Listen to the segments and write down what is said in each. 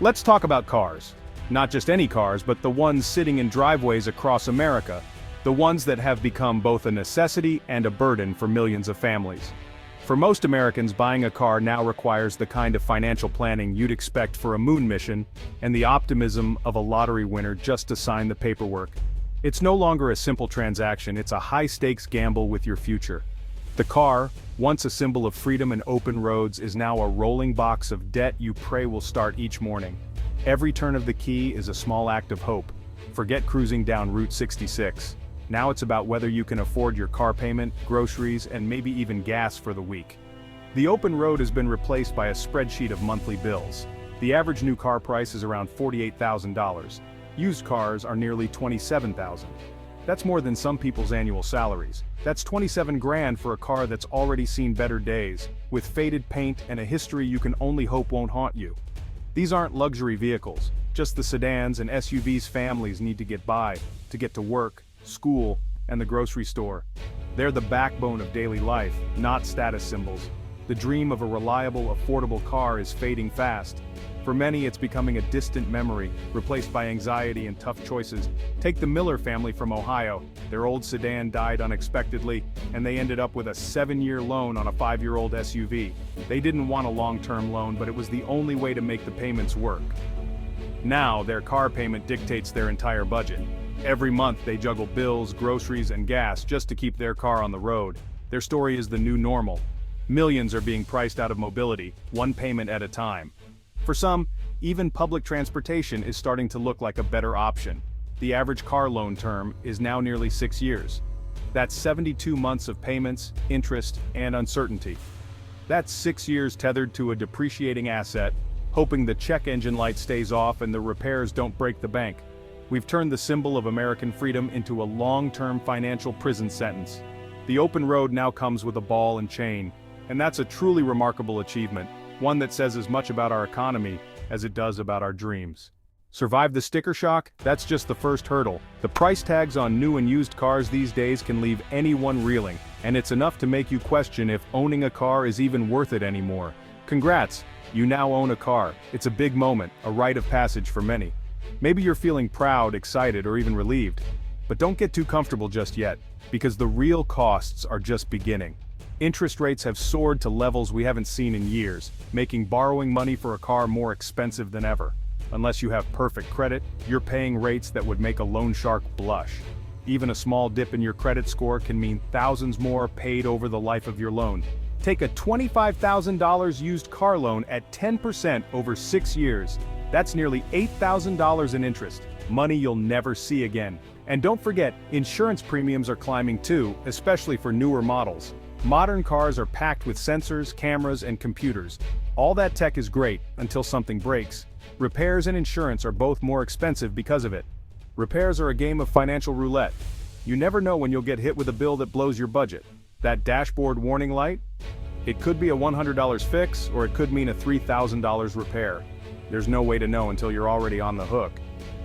Let's talk about cars. Not just any cars, but the ones sitting in driveways across America. The ones that have become both a necessity and a burden for millions of families. For most Americans, buying a car now requires the kind of financial planning you'd expect for a moon mission, and the optimism of a lottery winner just to sign the paperwork. It's no longer a simple transaction, it's a high-stakes gamble with your future. The car, once a symbol of freedom and open roads, is now a rolling box of debt you pray will start each morning. Every turn of the key is a small act of hope. Forget cruising down Route 66. Now it's about whether you can afford your car payment, groceries, and maybe even gas for the week. The open road has been replaced by a spreadsheet of monthly bills. The average new car price is around $48,000. Used cars are nearly $27,000. That's more than some people's annual salaries. That's 27 grand for a car that's already seen better days, with faded paint and a history you can only hope won't haunt you. These aren't luxury vehicles, just the sedans and SUVs families need to get by, to get to work, school, and the grocery store. They're the backbone of daily life, not status symbols. The dream of a reliable, affordable car is fading fast. For many, it's becoming a distant memory, replaced by anxiety and tough choices. Take the Miller family from Ohio. Their old sedan died unexpectedly, and they ended up with a 7-year loan on a 5-year-old SUV. They didn't want a long-term loan, but it was the only way to make the payments work. Now, their car payment dictates their entire budget. Every month they juggle bills, groceries, and gas just to keep their car on the road. Their story is the new normal. Millions are being priced out of mobility, one payment at a time. For some, even public transportation is starting to look like a better option. The average car loan term is now nearly 6 years. That's 72 months of payments, interest, and uncertainty. That's 6 years tethered to a depreciating asset, hoping the check engine light stays off and the repairs don't break the bank. We've turned the symbol of American freedom into a long-term financial prison sentence. The open road now comes with a ball and chain, and that's a truly remarkable achievement, one that says as much about our economy as it does about our dreams. Survive the sticker shock? That's just the first hurdle. The price tags on new and used cars these days can leave anyone reeling, and it's enough to make you question if owning a car is even worth it anymore. Congrats, you now own a car. It's a big moment, a rite of passage for many. Maybe you're feeling proud, excited, or even relieved. But don't get too comfortable just yet, because the real costs are just beginning. Interest rates have soared to levels we haven't seen in years, making borrowing money for a car more expensive than ever. Unless you have perfect credit, you're paying rates that would make a loan shark blush. Even a small dip in your credit score can mean thousands more paid over the life of your loan. Take a $25,000 used car loan at 10% over 6 years. That's nearly $8,000 in interest, money you'll never see again. And don't forget, insurance premiums are climbing too, especially for newer models. Modern cars are packed with sensors, cameras, and computers. All that tech is great, until something breaks. Repairs and insurance are both more expensive because of it. Repairs are a game of financial roulette. You never know when you'll get hit with a bill that blows your budget. That dashboard warning light? It could be a $100 fix, or it could mean a $3,000 repair. There's no way to know until you're already on the hook.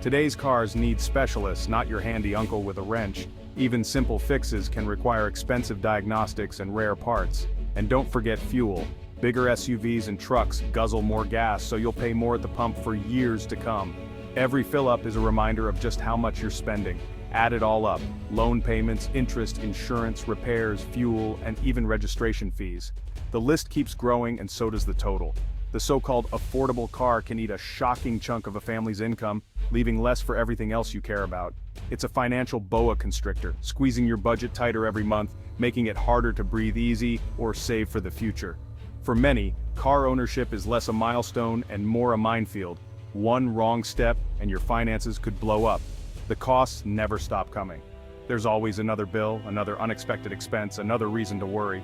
Today's cars need specialists, not your handy uncle with a wrench. Even simple fixes can require expensive diagnostics and rare parts. And don't forget fuel. Bigger SUVs and trucks guzzle more gas, so you'll pay more at the pump for years to come. Every fill-up is a reminder of just how much you're spending. Add it all up: loan payments, interest, insurance, repairs, fuel, and even registration fees. The list keeps growing, and so does the total. The so-called affordable car can eat a shocking chunk of a family's income, leaving less for everything else you care about. It's a financial boa constrictor, squeezing your budget tighter every month, making it harder to breathe easy or save for the future. For many, car ownership is less a milestone and more a minefield. One wrong step and your finances could blow up. The costs never stop coming. There's always another bill, another unexpected expense, another reason to worry.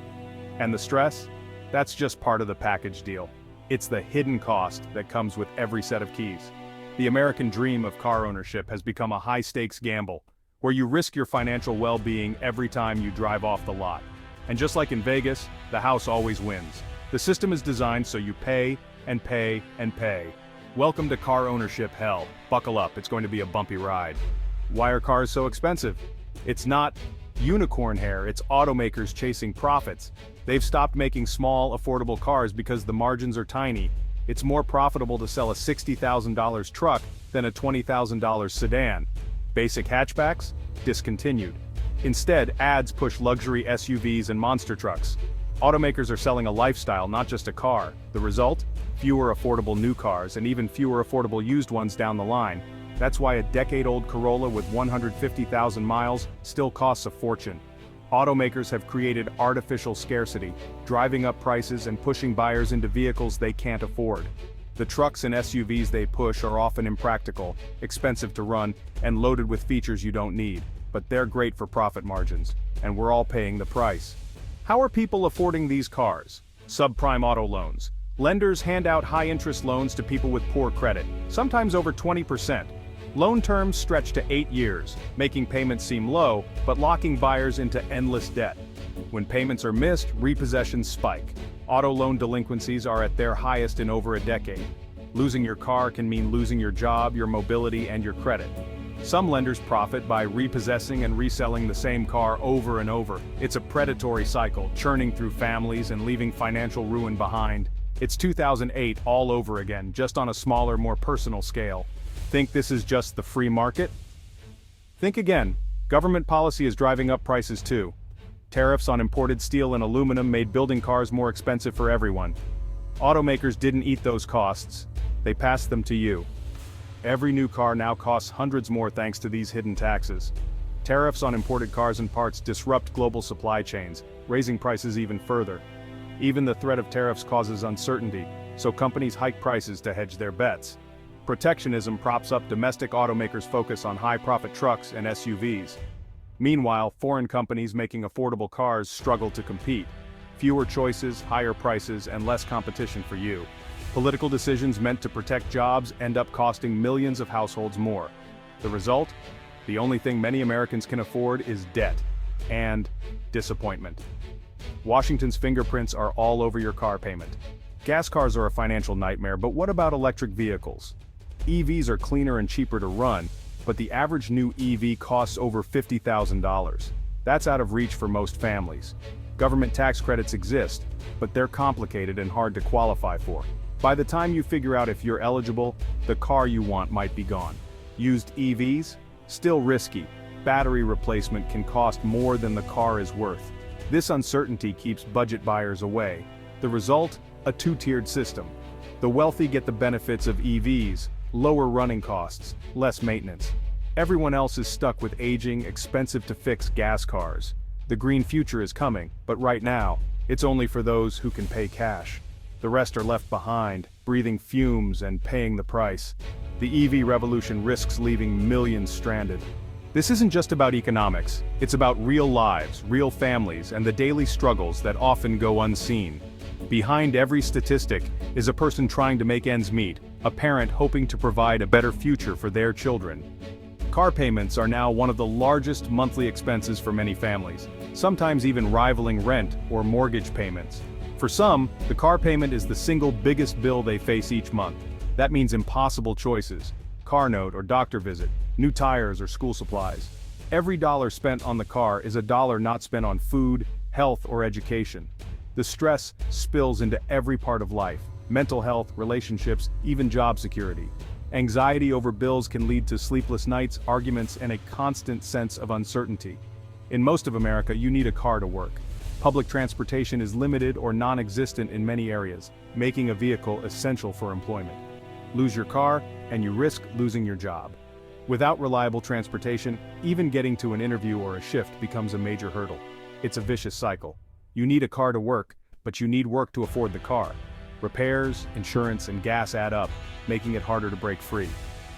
And the stress? That's just part of the package deal. It's the hidden cost that comes with every set of keys. The American dream of car ownership has become a high-stakes gamble, where you risk your financial well-being every time you drive off the lot. And just like in Vegas, the house always wins. The system is designed so you pay and pay and pay. Welcome to car ownership hell. Buckle up, it's going to be a bumpy ride. Why are cars so expensive? It's not unicorn hair, it's automakers chasing profits. They've stopped making small, affordable cars because the margins are tiny. It's more profitable to sell a $60,000 truck than a $20,000 sedan. Basic hatchbacks? Discontinued. Instead, ads push luxury SUVs and monster trucks. Automakers are selling a lifestyle, not just a car. The result? Fewer affordable new cars and even fewer affordable used ones down the line. That's why a decade-old Corolla with 150,000 miles still costs a fortune. Automakers have created artificial scarcity, driving up prices and pushing buyers into vehicles they can't afford. The trucks and SUVs they push are often impractical, expensive to run, and loaded with features you don't need, but they're great for profit margins, and we're all paying the price. How are people affording these cars? Subprime auto loans. Lenders hand out high-interest loans to people with poor credit, sometimes over 20%. Loan terms stretch to 8 years, making payments seem low, but locking buyers into endless debt. When payments are missed, repossessions spike. Auto loan delinquencies are at their highest in over a decade. Losing your car can mean losing your job, your mobility, and your credit. Some lenders profit by repossessing and reselling the same car over and over. It's a predatory cycle, churning through families and leaving financial ruin behind. It's 2008 all over again, just on a smaller, more personal scale. Think this is just the free market? Think again. Government policy is driving up prices too. Tariffs on imported steel and aluminum made building cars more expensive for everyone. Automakers didn't eat those costs. They passed them to you. Every new car now costs hundreds more thanks to these hidden taxes. Tariffs on imported cars and parts disrupt global supply chains, raising prices even further. Even the threat of tariffs causes uncertainty, so companies hike prices to hedge their bets. Protectionism props up domestic automakers' focus on high-profit trucks and SUVs. Meanwhile, foreign companies making affordable cars struggle to compete. Fewer choices, higher prices, and less competition for you. Political decisions meant to protect jobs end up costing millions of households more. The result? The only thing many Americans can afford is debt and disappointment. Washington's fingerprints are all over your car payment. Gas cars are a financial nightmare, but what about electric vehicles? EVs are cleaner and cheaper to run, but the average new EV costs over $50,000. That's out of reach for most families. Government tax credits exist, but they're complicated and hard to qualify for. By the time you figure out if you're eligible, the car you want might be gone. Used EVs? Still risky. Battery replacement can cost more than the car is worth. This uncertainty keeps budget buyers away. The result? A two-tiered system. The wealthy get the benefits of EVs, lower running costs, less maintenance. Everyone else is stuck with aging, expensive-to-fix gas cars. The green future is coming, but right now, it's only for those who can pay cash. The rest are left behind, breathing fumes and paying the price. The EV revolution risks leaving millions stranded. This isn't just about economics, it's about real lives, real families, and the daily struggles that often go unseen. Behind every statistic is a person trying to make ends meet, a parent hoping to provide a better future for their children. Car payments are now one of the largest monthly expenses for many families, sometimes even rivaling rent or mortgage payments. For some, the car payment is the single biggest bill they face each month. That means impossible choices: car note or doctor visit, new tires or school supplies. Every dollar spent on the car is a dollar not spent on food, health, or education. The stress spills into every part of life: mental health, relationships, even job security. Anxiety over bills can lead to sleepless nights, arguments, and a constant sense of uncertainty. In most of America, you need a car to work. Public transportation is limited or non-existent in many areas, making a vehicle essential for employment. Lose your car, and you risk losing your job. Without reliable transportation, even getting to an interview or a shift becomes a major hurdle. It's a vicious cycle. You need a car to work, but you need work to afford the car. Repairs, insurance, and gas add up, making it harder to break free.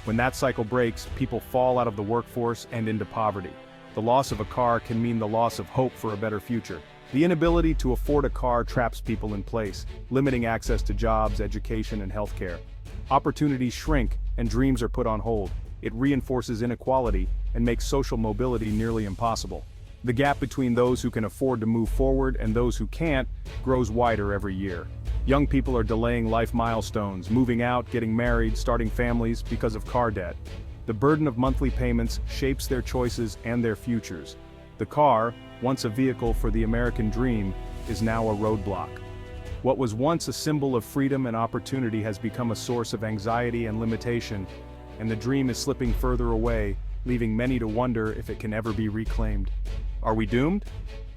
When that cycle breaks, people fall out of the workforce and into poverty. The loss of a car can mean the loss of hope for a better future. The inability to afford a car traps people in place, limiting access to jobs, education, and healthcare. Opportunities shrink, and dreams are put on hold. It reinforces inequality and makes social mobility nearly impossible. The gap between those who can afford to move forward and those who can't grows wider every year. Young people are delaying life milestones, moving out, getting married, starting families because of car debt. The burden of monthly payments shapes their choices and their futures. The car, once a vehicle for the American dream, is now a roadblock. What was once a symbol of freedom and opportunity has become a source of anxiety and limitation, and the dream is slipping further away, leaving many to wonder if it can ever be reclaimed. Are we doomed?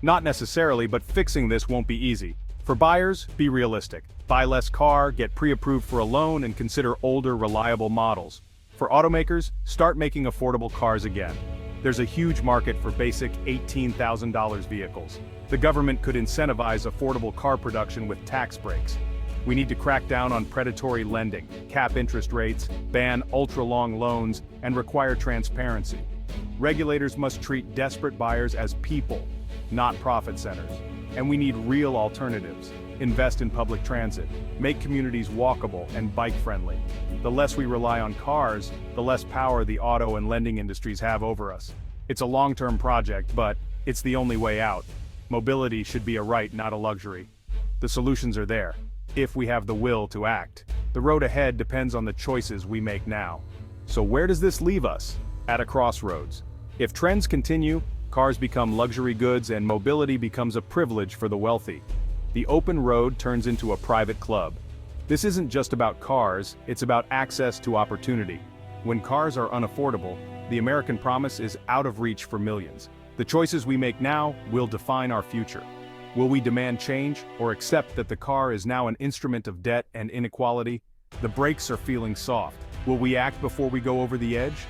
Not necessarily, but fixing this won't be easy. For buyers, be realistic. Buy less car, get pre-approved for a loan, and consider older, reliable models. For automakers, start making affordable cars again. There's a huge market for basic $18,000 vehicles. The government could incentivize affordable car production with tax breaks. We need to crack down on predatory lending, cap interest rates, ban ultra-long loans, and require transparency. Regulators must treat desperate buyers as people, not profit centers. And we need real alternatives. Invest in public transit, make communities walkable and bike-friendly. The less we rely on cars, the less power the auto and lending industries have over us. It's a long-term project, but it's the only way out. Mobility should be a right, not a luxury. The solutions are there, if we have the will to act. The road ahead depends on the choices we make now. So where does this leave us? At a crossroads. If trends continue, cars become luxury goods and mobility becomes a privilege for the wealthy. The open road turns into a private club. This isn't just about cars, it's about access to opportunity. When cars are unaffordable, the American promise is out of reach for millions. The choices we make now will define our future. Will we demand change or accept that the car is now an instrument of debt and inequality? The brakes are feeling soft. Will we act before we go over the edge?